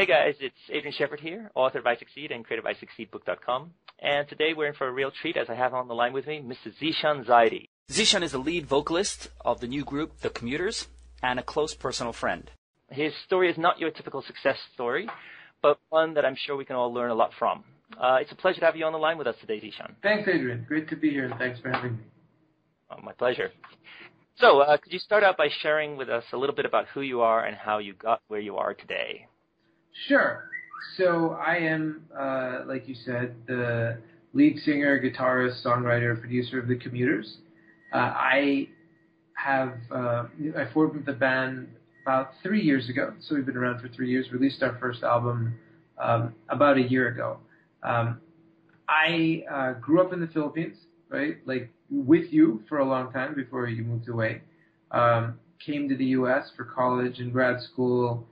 Hey guys, it's Adrian Shepherd here, author of iSucceed and creator of iSucceedbook.com. And today we're in for a real treat as I have on the line with me Mr. Zeeshan Zaidi. Zeeshan is the lead vocalist of the new group, the Commuters, and a close personal friend. His story is not your typical success story, but one that I'm sure we can all learn a lot from. It's a pleasure to have you on the line with us today, Zeeshan. Thanks, Adrian. Great to be here, and thanks for having me. Oh, my pleasure. So, could you start out by sharing with us a little bit about who you are and how you got where you are today? Sure. So I am, like you said, the lead singer, guitarist, songwriter, producer of the Commuters. I formed the band about 3 years ago, so we've been around for 3 years. Released our first album about a year ago. I grew up in the Philippines, right? Like with you for a long time before you moved away. Came to the U.S. for college and grad school.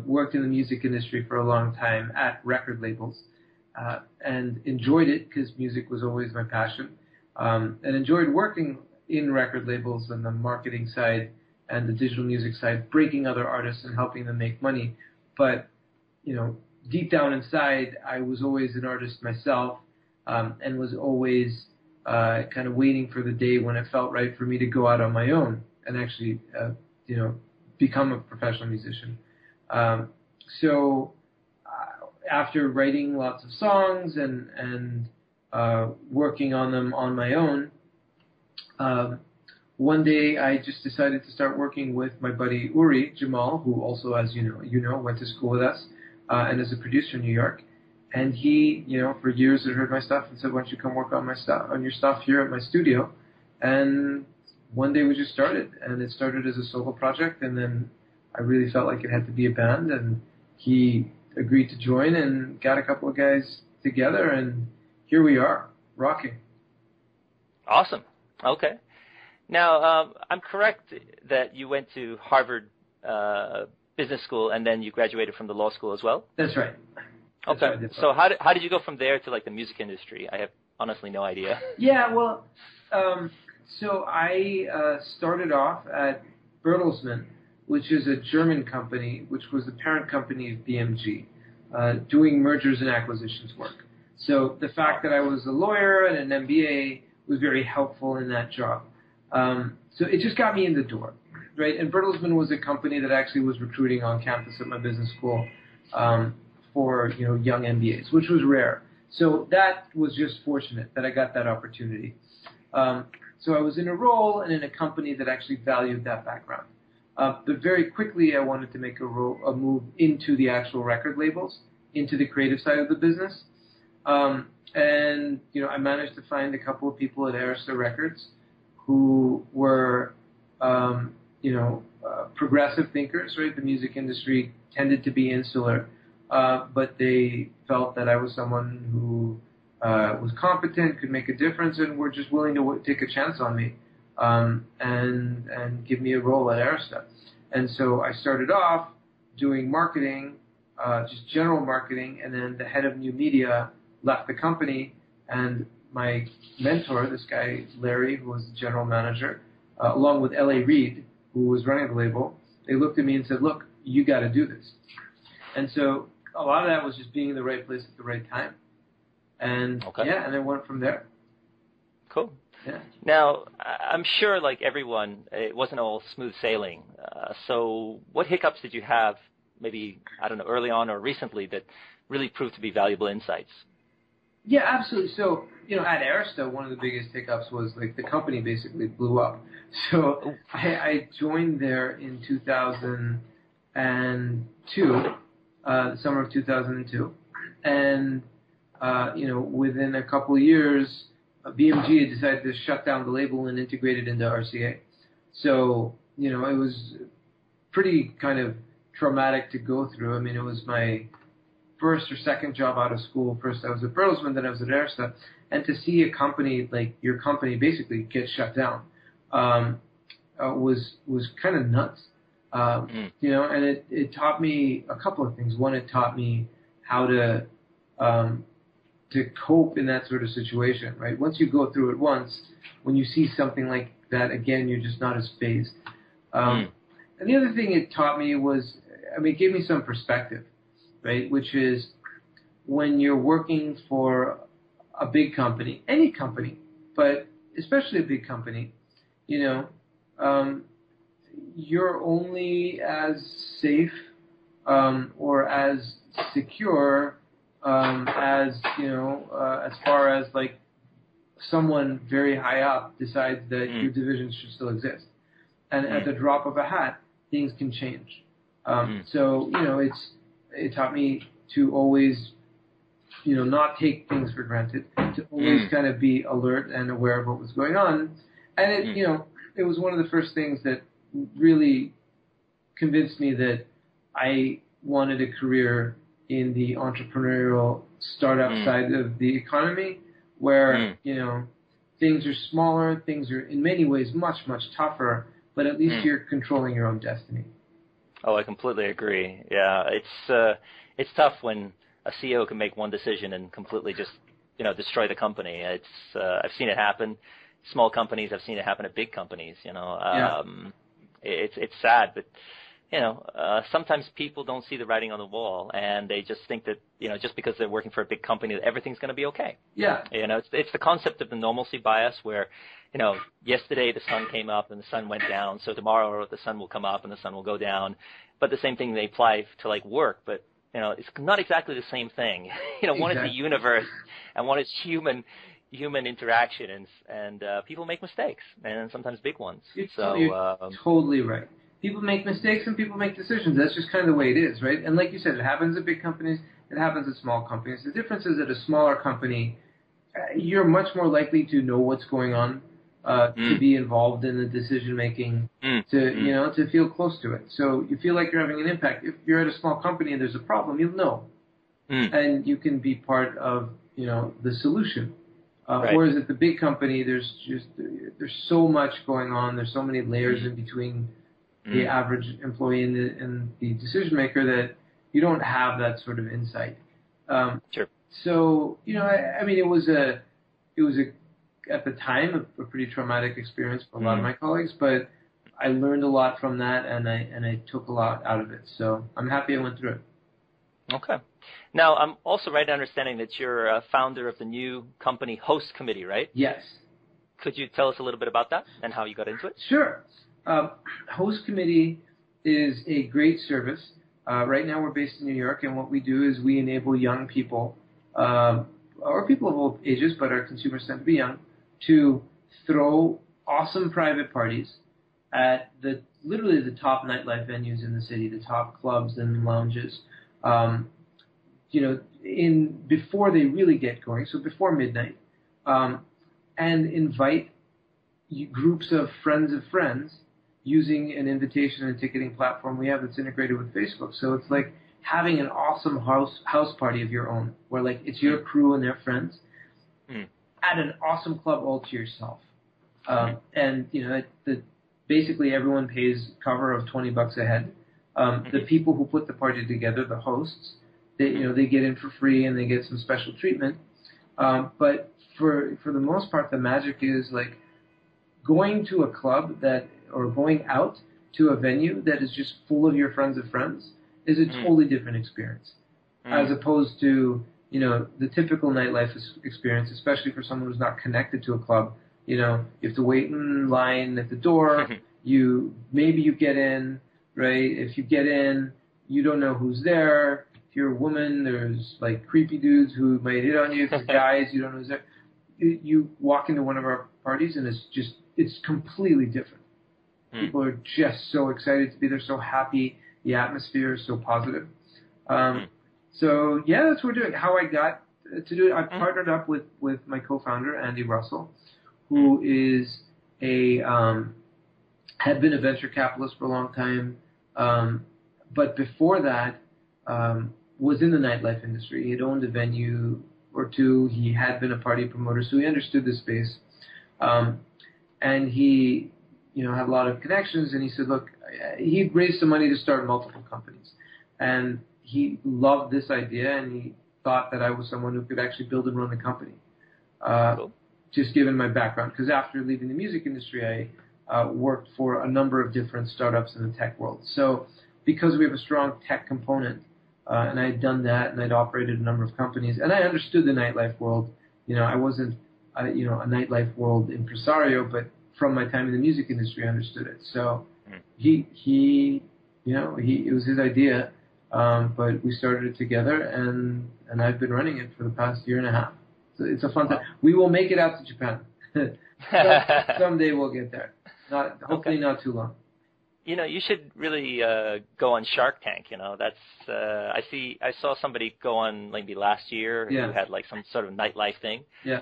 Worked in the music industry for a long time at record labels, and enjoyed it because music was always my passion, and enjoyed working in record labels on the marketing side and the digital music side, breaking other artists and helping them make money. But, you know, deep down inside, I was always an artist myself, and was always kind of waiting for the day when it felt right for me to go out on my own and actually, become a professional musician. So after writing lots of songs and working on them on my own, one day I just decided to start working with my buddy Uri Jamal, who also, as you know, went to school with us and is a producer in New York. And he, for years had heard my stuff and said, "Why don't you come work on your stuff here at my studio?" And one day we just started, and it started as a solo project, and then I really felt like it had to be a band, and he agreed to join and got a couple of guys together, and here we are, rocking. Awesome. Okay. Now, I'm correct that you went to Harvard Business School, and then you graduated from the law school as well? That's right. Okay. So how did you go from there to like the music industry? I have honestly no idea. Yeah, well, so I started off at Bertelsmann, which is a German company, which was the parent company of BMG, doing mergers and acquisitions work. So the fact that I was a lawyer and an MBA was very helpful in that job. So it just got me in the door, right? And Bertelsmann was a company that actually was recruiting on campus at my business school for young MBAs, which was rare. So that was just fortunate that I got that opportunity. So I was in a role and in a company that actually valued that background. But very quickly, I wanted to make a move into the actual record labels, into the creative side of the business. And I managed to find a couple of people at Arista Records who were, progressive thinkers, right? The music industry tended to be insular, but they felt that I was someone who was competent, could make a difference, and were just willing to take a chance on me. And give me a role at Arista. And so I started off doing marketing, just general marketing, and then the head of new media left the company, and my mentor, this guy Larry, who was the general manager, along with L.A. Reid, who was running the label, they looked at me and said, "Look, you got to do this." And so a lot of that was just being in the right place at the right time. And and I went from there. Cool. Yeah. Now, I'm sure, like everyone, it wasn't all smooth sailing. So what hiccups did you have, maybe, I don't know, early on or recently, that really proved to be valuable insights? Yeah, absolutely. So, at Arista, one of the biggest hiccups was, like, the company basically blew up. So I joined there in 2002, the summer of 2002. And, within a couple of years, BMG had decided to shut down the label and integrate it into RCA. So, it was pretty kind of traumatic to go through. I mean, it was my first or second job out of school. First I was at Bertelsmann, then I was at Arista. And to see a company like your company basically get shut down was kind of nuts. And it taught me a couple of things. One, it taught me how to cope in that sort of situation, right? Once you go through it once, when you see something like that again, you're just not as fazed. And the other thing it taught me was, it gave me some perspective, right? Which is when you're working for a big company, any company, but especially a big company, you know, you're only as safe or as secure as, you know, as far as like someone very high up decides that your division should still exist. And at the drop of a hat, things can change. So, you know, it taught me to always, you know, not take things for granted, to always kind of be alert and aware of what was going on. And it, you know, it was one of the first things that really convinced me that I wanted a career in the entrepreneurial startup side of the economy, where, you know, things are smaller, things are in many ways much, much tougher, but at least you're controlling your own destiny. Oh, I completely agree. Yeah, it's tough when a CEO can make one decision and completely just, you know, destroy the company. It's I've seen it happen. Small companies, I've seen it happen at big companies. You know, it's sad, but you know, sometimes people don't see the writing on the wall, and they just think that, you know, just because they're working for a big company, that everything's going to be okay. Yeah. You know, it's the concept of the normalcy bias, where, you know, yesterday the sun came up and the sun went down, so tomorrow the sun will come up and the sun will go down. But the same thing they apply to like work, but you know, it's not exactly the same thing. You know, one is the universe, and one is human interaction, and people make mistakes, and sometimes big ones. You're totally right. People make mistakes and people make decisions. That's just kind of the way it is, right? And like you said, it happens at big companies, it happens at small companies. The difference is that a smaller company, you're much more likely to know what's going on, to be involved in the decision making, you know, to feel close to it. So you feel like you're having an impact. If you're at a small company and there's a problem, you'll know, and you can be part of, you know, the solution. Whereas at the big company, there's so much going on. There's so many layers in between the average employee and the decision maker that you don't have that sort of insight. Sure. So, you know, I mean, it was at the time a pretty traumatic experience for a lot of my colleagues, but I learned a lot from that, and I took a lot out of it. So I'm happy I went through it. Okay. Now, I'm also right in understanding that you're a founder of the new company Host Committee, right? Yes. Could you tell us a little bit about that and how you got into it? Sure. Host Committee is a great service. Right now we're based in New York, and what we do is we enable young people, or people of all ages, but our consumers tend to be young, to throw awesome private parties at literally the top nightlife venues in the city, the top clubs and lounges, you know, before they really get going, so before midnight, and invite groups of friends using an invitation and ticketing platform we have that's integrated with Facebook. So it's like having an awesome house party of your own, where like it's your crew and their friends at an awesome club all to yourself. And you know, basically everyone pays cover of $20 a head. The people who put the party together, the hosts, they get in for free and they get some special treatment. But for the most part, the magic is like going to a club or going out to a venue that is just full of your friends of friends is a totally different experience, as opposed to, you know, the typical nightlife experience, especially for someone who's not connected to a club. You know, you have to wait in line at the door. Maybe you get in, right? If you get in, you don't know who's there. If you're a woman, there's like creepy dudes who might hit on you. If you're guys, you don't know who's there. You walk into one of our parties and it's completely different. People are just so excited to be there, so happy. The atmosphere is so positive. So yeah, that's what we're doing. How I got to do it, I partnered up with my co-founder, Andy Russell, who is had been a venture capitalist for a long time, but before that was in the nightlife industry. He had owned a venue or two. He had been a party promoter, so he understood the space. And he, you know, had a lot of connections, and he said, look, he raised some money to start multiple companies. And he loved this idea, and he thought that I was someone who could actually build and run the company. Cool. Just given my background, because after leaving the music industry, I worked for a number of different startups in the tech world. So because we have a strong tech component, and I had done that, and I'd operated a number of companies, and I understood the nightlife world. I wasn't, a nightlife world impresario, but from my time in the music industry, I understood it. So he it was his idea, but we started it together, and I've been running it for the past year and a half. So it's a fun time. We will make it out to Japan. Someday we'll get there. Hopefully not too long. You should really go on Shark Tank. That's I saw somebody go on maybe last year who had like some sort of nightlife thing. Yeah.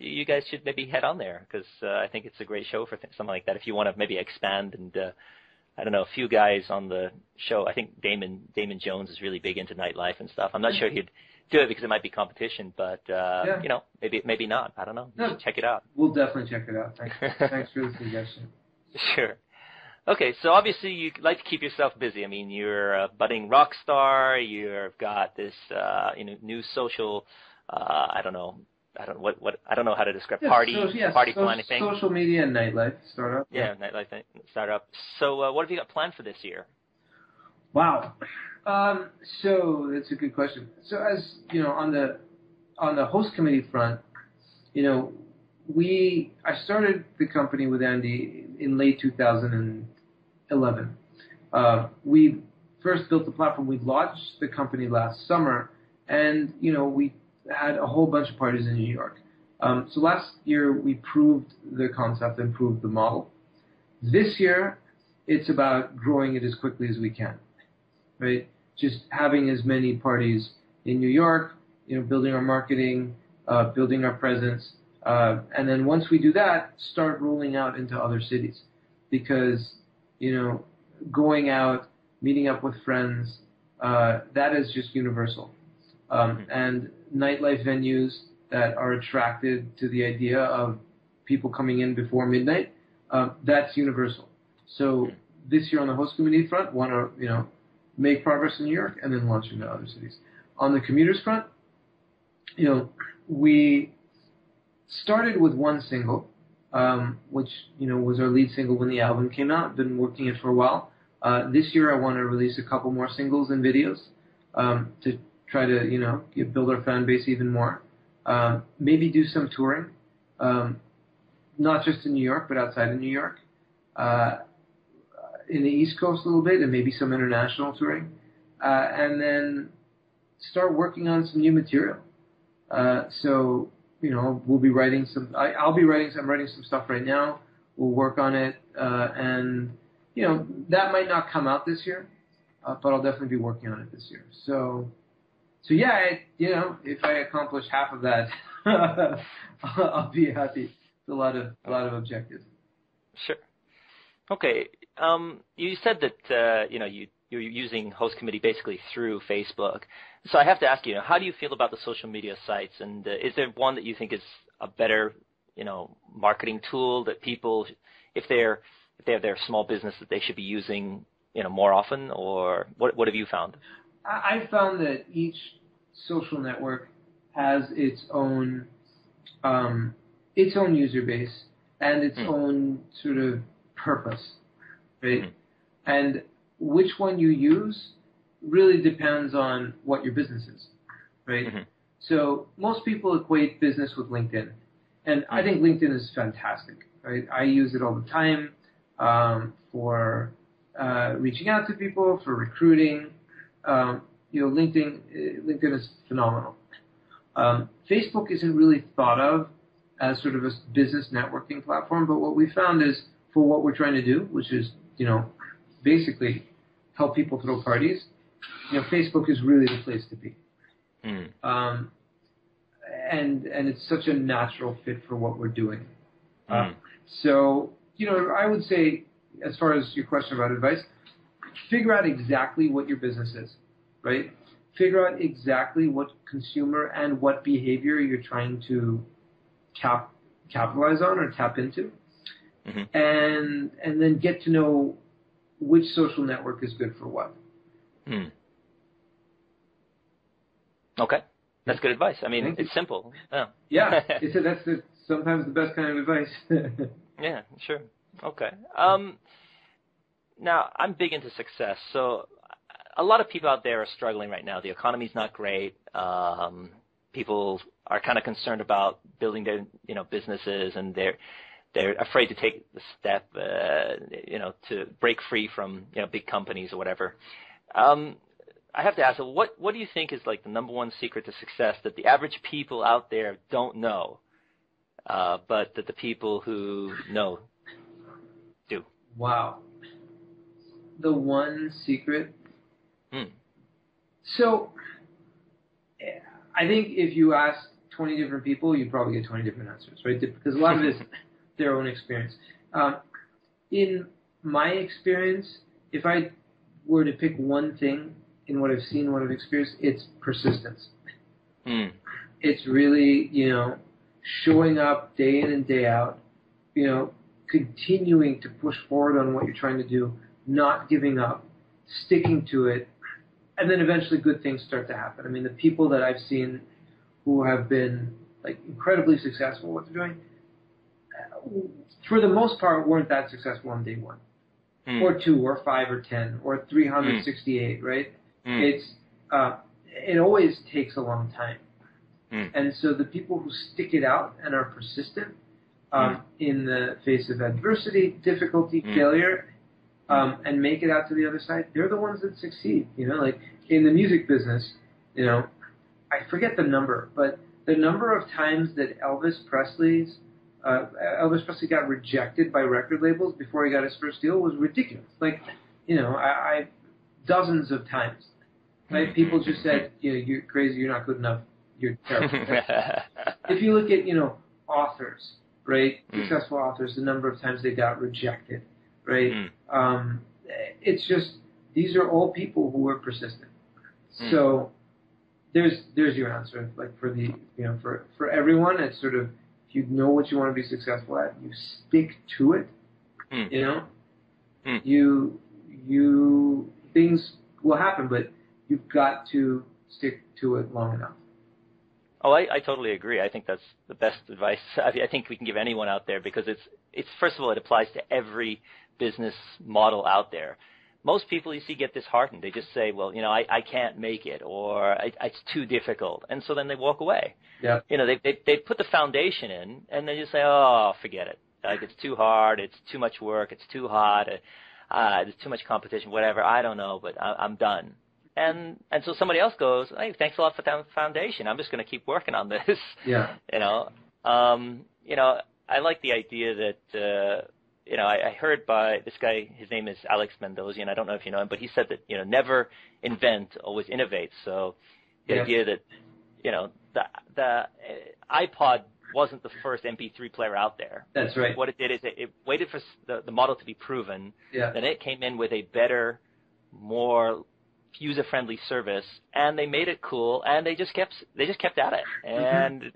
You guys should maybe head on there because I think it's a great show for something like that. If you want to maybe expand and I don't know, a few guys on the show. I think Damon Jones is really big into nightlife and stuff. I'm not sure he'd do it because it might be competition, but maybe not. I don't know. No, check it out. We'll definitely check it out. Thanks for the suggestion. Sure. Okay, so obviously you like to keep yourself busy. I mean, you're a budding rock star. You've got this, new social. I don't know how to describe party planning thing. Social media and nightlife startup. Yeah, nightlife thing, startup. So, what have you got planned for this year? Wow. So that's a good question. So as on the host committee front, I started the company with Andy in late 2011. We first built the platform. We launched the company last summer, and we had a whole bunch of parties in New York. So last year we proved the concept and proved the model. This year it's about growing it as quickly as we can, right? Just having as many parties in New York, building our marketing, building our presence, and then once we do that, start rolling out into other cities. Because, going out, meeting up with friends, that is just universal. And nightlife venues that are attracted to the idea of people coming in before midnight, that's universal. So this year on the host committee front, want to, make progress in New York and then launch into other cities. On the Commuters front, we started with one single, which, was our lead single when the album came out. Been working it for a while. This year I want to release a couple more singles and videos to try to, build our fan base even more. Maybe do some touring, not just in New York, but outside of New York. In the East Coast a little bit, and maybe some international touring. And then start working on some new material. So, we'll be writing some, I'm writing some stuff right now. We'll work on it. And, that might not come out this year, but I'll definitely be working on it this year. So yeah, if I accomplish half of that, I'll be happy. It's a lot of objectives. Sure. Okay. You said that, you're using host committee basically through Facebook. So I have to ask you, how do you feel about the social media sites? And is there one that you think is a better, marketing tool that people, if they have their small business, that they should be using, more often? Or what have you found? I found that each social network has its own user base and its own sort of purpose, right? And which one you use really depends on what your business is, right? So most people equate business with LinkedIn, and I think LinkedIn is fantastic, right? I use it all the time for reaching out to people, for recruiting. LinkedIn is phenomenal. Facebook isn't really thought of as sort of a business networking platform, but what we found is for what we're trying to do, which is, basically help people throw parties, Facebook is really the place to be. And it's such a natural fit for what we're doing. So, I would say, as far as your question about advice, figure out exactly what your business is, right? Figure out exactly what consumer and what behavior you're trying to capitalize on or tap into. And then get to know which social network is good for what. Okay. That's good advice. I mean, it's simple. Yeah. That's sometimes the best kind of advice. Yeah, sure. Okay. Now, I'm big into success, so a lot of people out there are struggling right now. The economy's not great. People are kind of concerned about building their, businesses, and they're afraid to take the step, to break free from, big companies or whatever. I have to ask, what do you think is like the number one secret to success that the average people out there don't know, but that the people who know do? Wow. The one secret? Hmm. So I think if you ask 20 different people, you'd probably get 20 different answers, right? Because a lot of it is their own experience. In my experience, if I were to pick one thing in what I've seen, what I've experienced, it's persistence. Mm. It's really, showing up day in and day out, continuing to push forward on what you're trying to do, not giving up, sticking to it, and then eventually good things start to happen. I mean, the people that I've seen who have been like incredibly successful at what they're doing, for the most part, weren't that successful on day one, or 2, or 5, or 10, or 368, right? It's it always takes a long time, and so the people who stick it out and are persistent in the face of adversity, difficulty, failure, and make it out to the other side, they're the ones that succeed. Like in the music business, I forget the number, but the number of times that Elvis Presley got rejected by record labels before he got his first deal was ridiculous. Like, I dozens of times. Right? People just said, you're crazy, you're not good enough, you're terrible. If you look at, authors, right? Successful authors, the number of times they got rejected, right? It's just, these are all people who were persistent. So there's your answer. Like for the, for everyone, it's sort of, if you know what you want to be successful at, you stick to it, things will happen, but you've got to stick to it long enough. Oh, I totally agree. I think that's the best advice I think we can give anyone out there, because it's first of all, it applies to every business model out there. Most people you see get disheartened. They just say, well, I can't make it, or it's too difficult, and so then they walk away. Yeah. They put the foundation in, and they just say, oh, forget it. Like, it's too hard, it's too much work, it's too hot, there's too much competition, whatever. I don't know, but I'm done. And so somebody else goes, hey, thanks a lot for that foundation. I'm just going to keep working on this. Yeah. I like the idea that, I heard by this guy, his name is Alex Mendozian. I don't know if you know him, but he said that, never invent, always innovate. So the idea that, the iPod wasn't the first MP3 player out there. That's right. What it did is it waited for the model to be proven. Yeah. Then it came in with a better, more user-friendly service, and they made it cool, and they just kept at it. And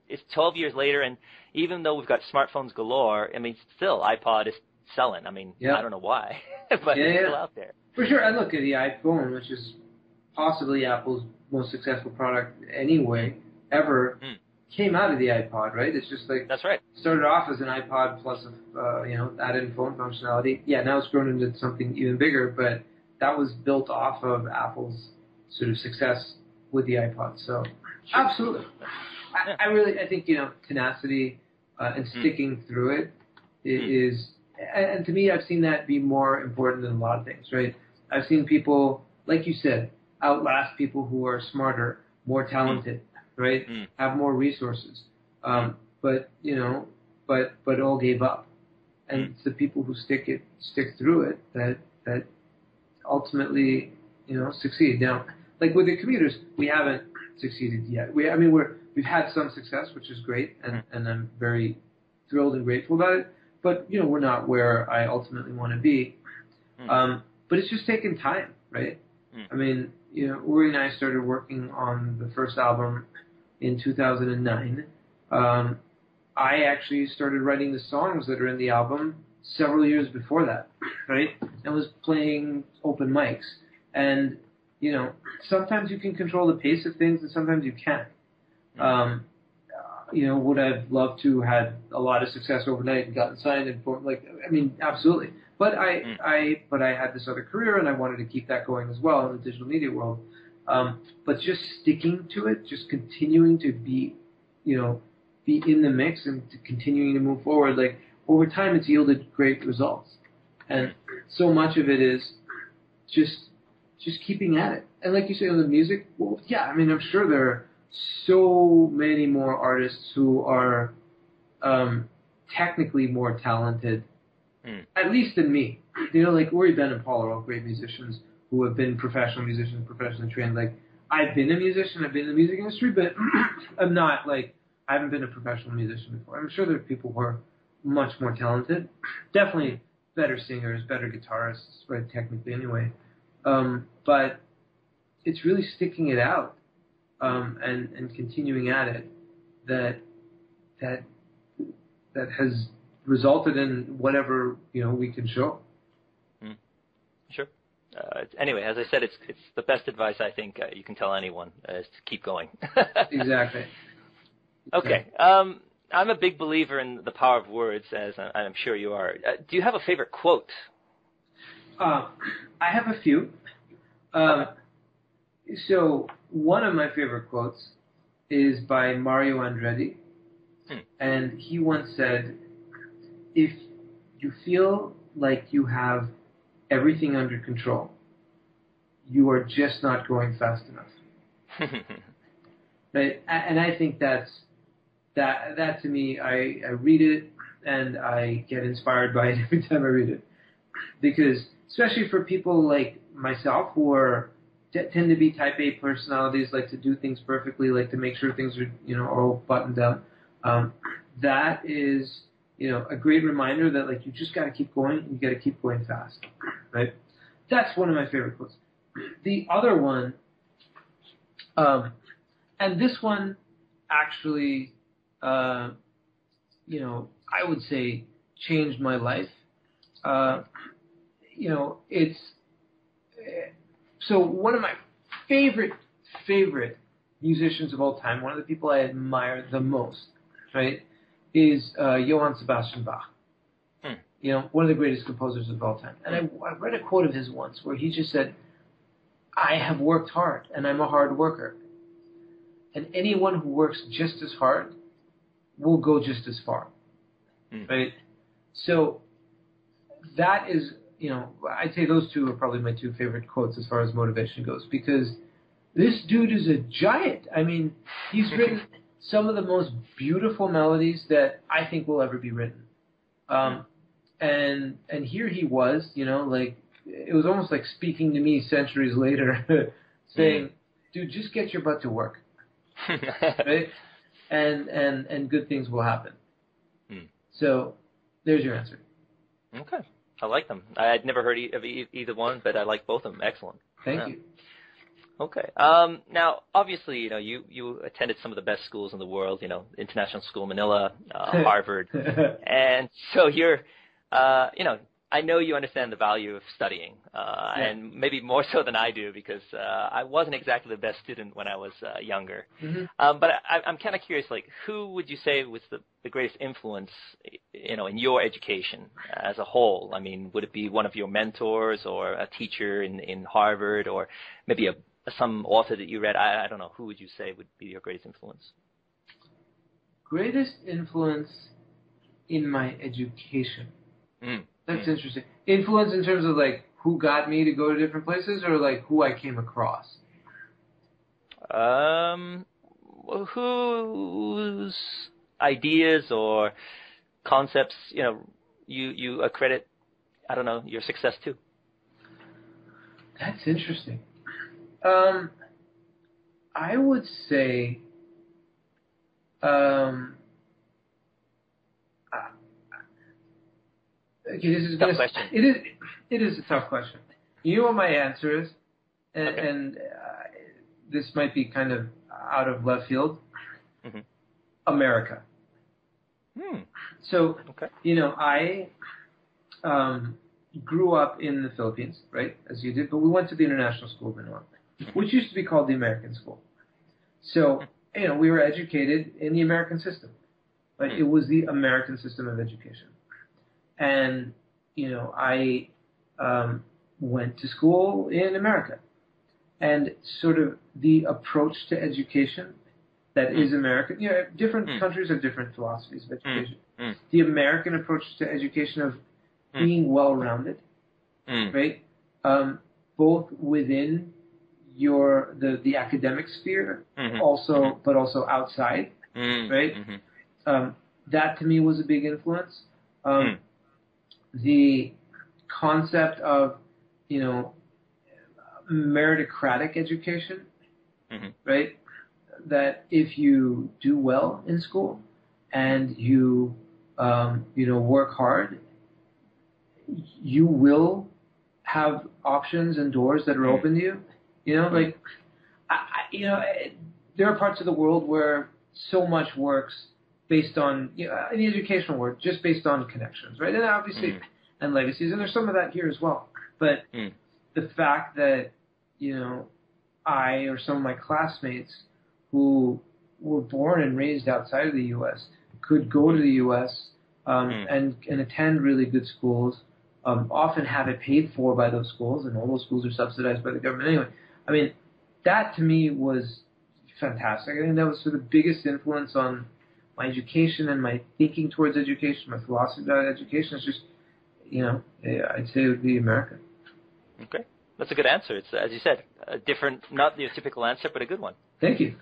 it's 12 years later, and even though we've got smartphones galore, I mean, still iPod is selling. I mean, I don't know why, but it's still out there. For sure. I look at the iPhone, which is possibly Apple's most successful product anyway ever. Came out of the iPod, right? It's just like, that's right. Started off as an iPod plus added phone functionality. Yeah, now it's grown into something even bigger, but that was built off of Apple's sort of success with the iPod. So, absolutely. I think, tenacity and sticking through it is, and to me, I've seen that be more important than a lot of things, right? I've seen people, like you said, outlast people who are smarter, more talented, right? Have more resources, but all gave up. And it's the people who stick through it that ultimately, succeed. Now, like with the Commuters, we haven't succeeded yet. We've had some success, which is great, and I'm very thrilled and grateful about it. But we're not where I ultimately want to be. But it's just taken time, right? I mean, Uri and I started working on the first album in 2009. I actually started writing the songs that are in the album several years before that, right? And was playing open mics. And, sometimes you can control the pace of things and sometimes you can't. Would I've loved to had a lot of success overnight and gotten signed and absolutely. But I had this other career, and I wanted to keep that going as well in the digital media world. But just sticking to it, just continuing to be in the mix and continuing to move forward, like over time, it's yielded great results. And so much of it is just keeping at it. And like you say, on the music, well, yeah, I mean, I'm sure there are so many more artists who are technically more talented, at least than me. Like Uri, Ben, and Paul are all great musicians who have been professional musicians, professionally trained. Like, I've been a musician, I've been in the music industry, but I'm not, like, I haven't been a professional musician before. I'm sure there are people who are much more talented. Definitely better singers, better guitarists, right, technically anyway. But it's really sticking it out and continuing at it that has resulted in whatever we can show. Sure. Anyway, as I said, it's the best advice I think you can tell anyone is to keep going. Exactly. Okay. I'm a big believer in the power of words, as I'm sure you are. Do you have a favorite quote? I have a few. So one of my favorite quotes is by Mario Andretti, and he once said, "If you feel like you have everything under control, you are just not going fast enough." Right? And I think that to me, I read it and I get inspired by it every time I read it, because especially for people like myself who tend to be type A personalities, like to do things perfectly, like to make sure things are all buttoned up. That is a great reminder that like you just got to keep going and you got to keep going fast, right? That's one of my favorite quotes. The other one, and this one actually, I would say changed my life. It's so one of my favorite musicians of all time, one of the people I admire the most, right, is Johann Sebastian Bach. One of the greatest composers of all time. And I read a quote of his once where he just said, "I have worked hard, and I'm a hard worker. And anyone who works just as hard will go just as far." Right? So that is, I'd say those two are probably my two favorite quotes as far as motivation goes, because this dude is a giant. I mean, he's written some of the most beautiful melodies that I think will ever be written. And here he was, like, it was almost like speaking to me centuries later, saying, "Dude, just get your butt to work." Right? And good things will happen. So there's your answer. Okay. I like them. I'd never heard of either one, but I like both of them. Excellent. Thank you. Okay. Now, obviously, you attended some of the best schools in the world, International School Manila, Harvard. And so you're, I know you understand the value of studying, and maybe more so than I do, because I wasn't exactly the best student when I was younger. But I'm kind of curious, like, who would you say was the greatest influence, in your education as a whole? I mean, would it be one of your mentors or a teacher in Harvard, or maybe some author that you read? I don't know. Who would you say would be your greatest influence? Greatest influence in my education. That's interesting. Influence in terms of like who got me to go to different places, or like who I came across? Whose ideas or concepts, you accredit, I don't know, your success to? That's interesting. I would say, okay, this is tough question. It is a tough question. You know what my answer is, and this might be kind of out of left field. America. So, I grew up in the Philippines, right, as you did, but we went to the International School Manila, which used to be called the American School. So, we were educated in the American system. Like, it was the American system of education. And, I went to school in America, and sort of the approach to education that is American. Different countries have different philosophies of education. The American approach to education of being well-rounded, right? Both within the academic sphere, but also outside, right? That to me was a big influence. The concept of meritocratic education, right? That if you do well in school and you work hard, you will have options and doors that are open to you. There are parts of the world where so much works based on, in the educational world, just based on connections, right? And obviously, and legacies, and there's some of that here as well. But the fact that, I or some of my classmates who were born and raised outside of the U.S. could go to the U.S. And attend really good schools, often have it paid for by those schools, and all those schools are subsidized by the government anyway. I mean, that to me was fantastic. I think that was sort of the biggest influence on my education and my thinking towards education, my philosophy about education. It's just, I'd say it would be America. Okay. That's a good answer. It's, as you said, a different, not your typical answer, but a good one. Thank you.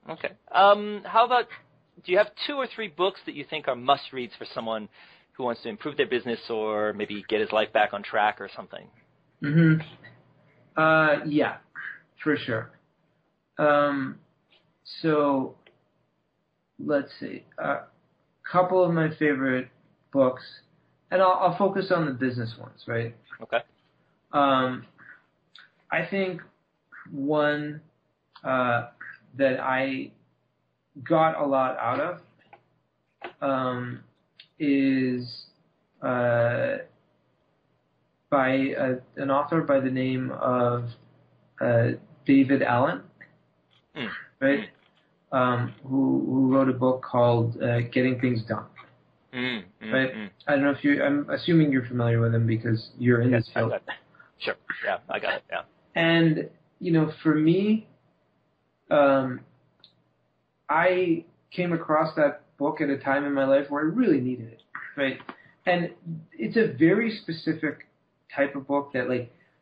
Okay. How about, do you have 2 or 3 books that you think are must-reads for someone who wants to improve their business or maybe get his life back on track or something? Yeah, for sure. So let's see. A couple of my favorite books, and I'll focus on the business ones, right? Okay. I think one that I got a lot out of is by an author by the name of David Allen, right? Who wrote a book called Getting Things Done. Right? I don't know if I'm assuming you're familiar with him because you're in this field. Sure. Yeah, I got it. Yeah. And, for me, I came across that book at a time in my life where I really needed it, right? And it's a very specific type of book that,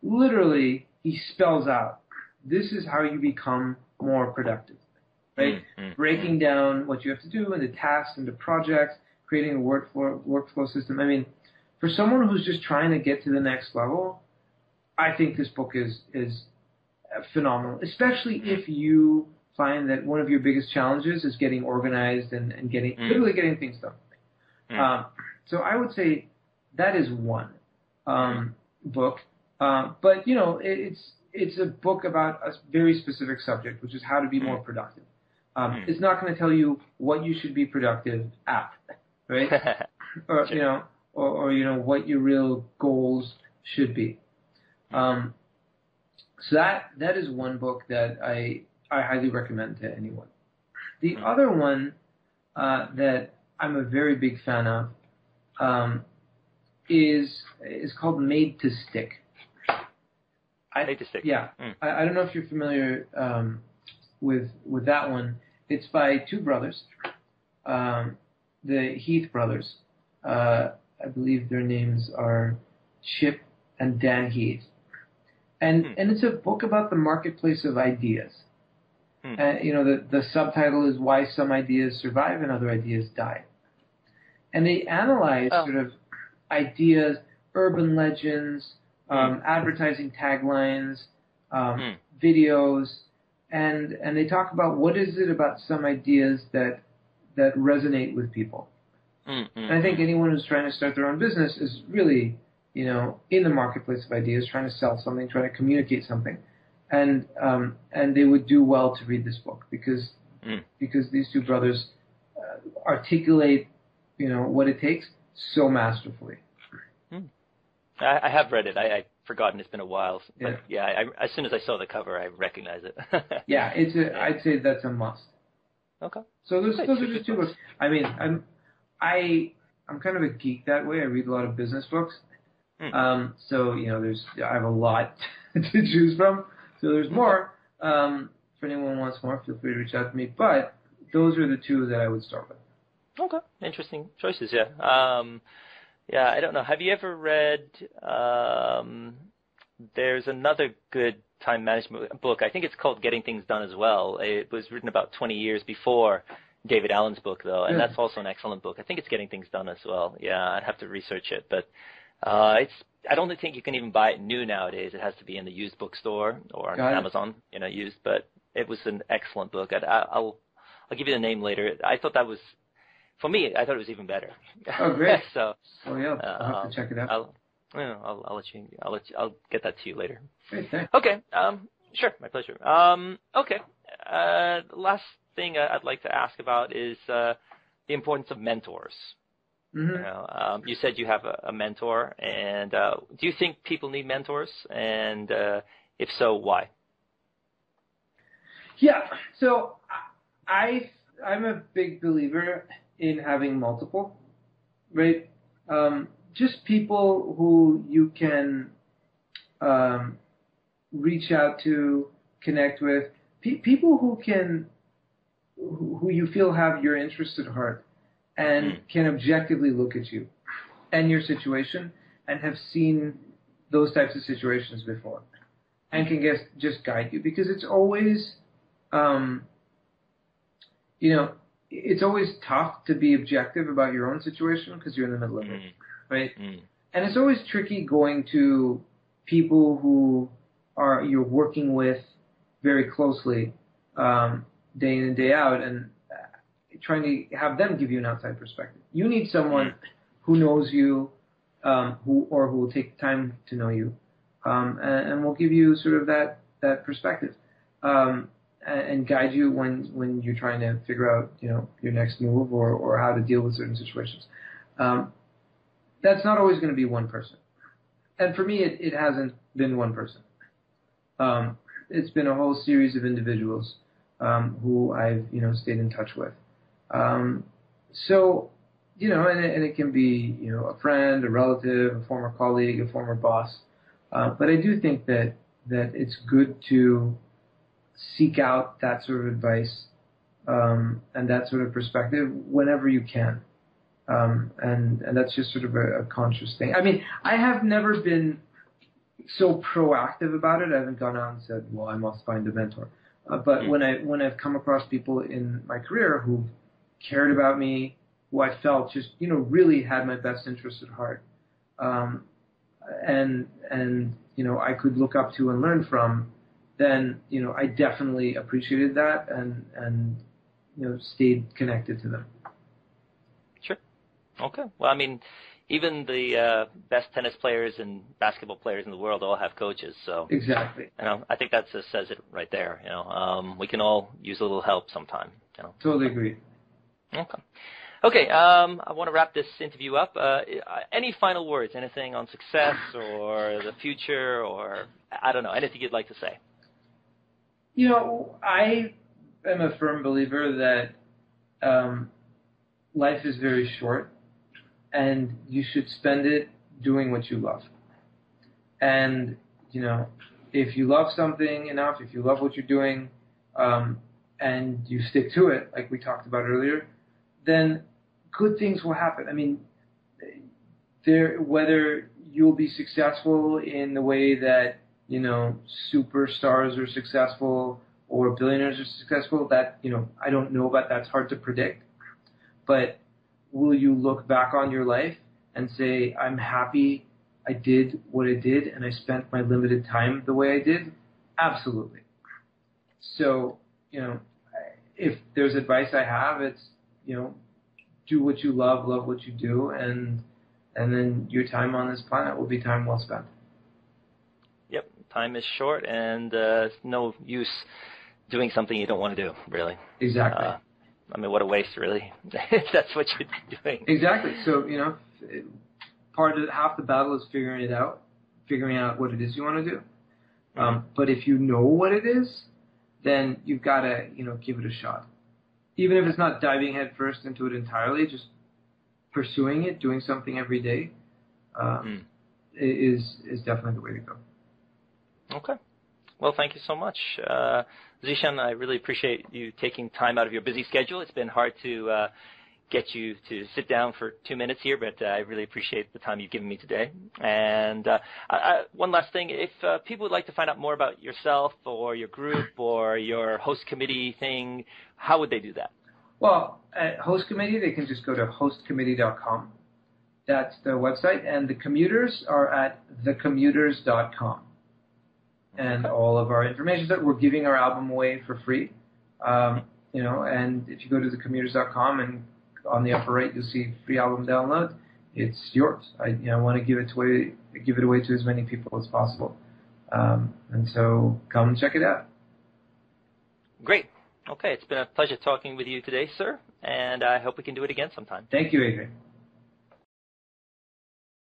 literally he spells out, this is how you become more productive, right? Breaking down what you have to do into tasks, into projects, creating a workflow system. I mean, for someone who's just trying to get to the next level, I think this book is phenomenal, especially if you find that one of your biggest challenges is getting organized and literally getting things done. So I would say that is one book. But, it's a book about a very specific subject, which is how to be more productive. It's not going to tell you what you should be productive at, right? Or, or what your real goals should be. So that is one book that I highly recommend to anyone. The other one that I'm a very big fan of is called Made to Stick. Made to Stick. Yeah. I don't know if you're familiar with that one. It's by 2 brothers, the Heath brothers. I believe their names are Chip and Dan Heath. And it's a book about the marketplace of ideas. The subtitle is Why Some Ideas Survive and Other Ideas Die. And they analyze sort of ideas, urban legends, advertising taglines, videos, and they talk about what is it about some ideas that resonate with people. And I think anyone who's trying to start their own business is really, in the marketplace of ideas, trying to sell something, trying to communicate something. And they would do well to read this book because these 2 brothers articulate, what it takes so masterfully. I have read it. I've forgotten. It's been a while. But as soon as I saw the cover, I recognize it. Yeah, I'd say that's a must. Okay. So those are just 2 books. I mean, I'm kind of a geek that way. I read a lot of business books. So, I have a lot to choose from. So there's more. If anyone wants more, feel free to reach out to me. But those are the two that I would start with. Okay. Interesting choices, yeah. Yeah, I don't know. Have you ever read, there's another good time management book. I think it's called Getting Things Done as well. It was written about 20 years before David Allen's book, though, and that's also an excellent book. I think it's Getting Things Done as well. Yeah, I'd have to research it. But I don't think you can even buy it new nowadays. It has to be in the used bookstore or on Amazon, used. But it was an excellent book. I'll give you the name later. I thought that was, for me, I thought it was even better. Oh, great. So, yeah, I'll have to check it out. I'll get that to you later. Great, thanks. Okay. Sure. My pleasure. Okay. Last thing I'd like to ask about is the importance of mentors. You said you have a mentor, and do you think people need mentors? And if so, why? Yeah. So I'm a big believer in having multiple, right? Just people who you can reach out to, connect with, people who you feel have your interests at heart and can objectively look at you and your situation and have seen those types of situations before and can just guide you, because it's always, it's always tough to be objective about your own situation because you're in the middle of it. Right? And it's always tricky going to people who you're working with very closely day in and day out and trying to have them give you an outside perspective. You need someone who knows you, who will take time to know you, and will give you sort of that perspective and guide you when you're trying to figure out your next move or how to deal with certain situations. That's not always going to be one person. And for me, it hasn't been one person. It's been a whole series of individuals who I've, stayed in touch with. So, and it can be, a friend, a relative, a former colleague, a former boss. But I do think that it's good to seek out that sort of advice and that sort of perspective whenever you can. And that's just sort of a conscious thing. I mean, I have never been so proactive about it. I haven't gone out and said, well, I must find a mentor. But when I've come across people in my career who cared about me, who I felt just, really had my best interests at heart, and I could look up to and learn from, then, I definitely appreciated that and stayed connected to them. Okay. Well, I mean, even the best tennis players and basketball players in the world all have coaches. So exactly. I think that just says it right there. We can all use a little help sometime. Totally agree. Okay. Okay. I want to wrap this interview up. Any final words? Anything on success or the future, or I don't know, anything you'd like to say? I am a firm believer that life is very short. And you should spend it doing what you love. And, if you love something enough, if you love what you're doing, and you stick to it, like we talked about earlier, then good things will happen. I mean, whether you'll be successful in the way that, superstars are successful or billionaires are successful, that, I don't know about, that's hard to predict. But will you look back on your life and say, I'm happy I did what I did and I spent my limited time the way I did? Absolutely. So, if there's advice I have, it's, do what you love what you do, and then your time on this planet will be time well spent. Yep. Time is short, and it's no use doing something you don't want to do, really. Exactly. What a waste, really. That's what you're doing. Exactly. So, half the battle is figuring out what it is you want to do. But if you know what it is, then you've got to, give it a shot. Even if it's not diving headfirst into it entirely, just pursuing it, doing something every day, is definitely the way to go. Okay. Well, thank you so much. Zeeshan, I really appreciate you taking time out of your busy schedule. It's been hard to get you to sit down for 2 minutes here, but I really appreciate the time you've given me today. And one last thing, if people would like to find out more about yourself or your group or your host committee thing, how would they do that? Well, at host committee, they can just go to hostcommittee.com. That's the website. And the commuters are at thecommuters.com. And all of our information that we're giving our album away for free. And if you go to thecommuters.com and on the upper right, you'll see free album download. It's yours. I want to give it away to as many people as possible. And so come check it out. Great. Okay, it's been a pleasure talking with you today, sir, and I hope we can do it again sometime. Thank you, Adrian.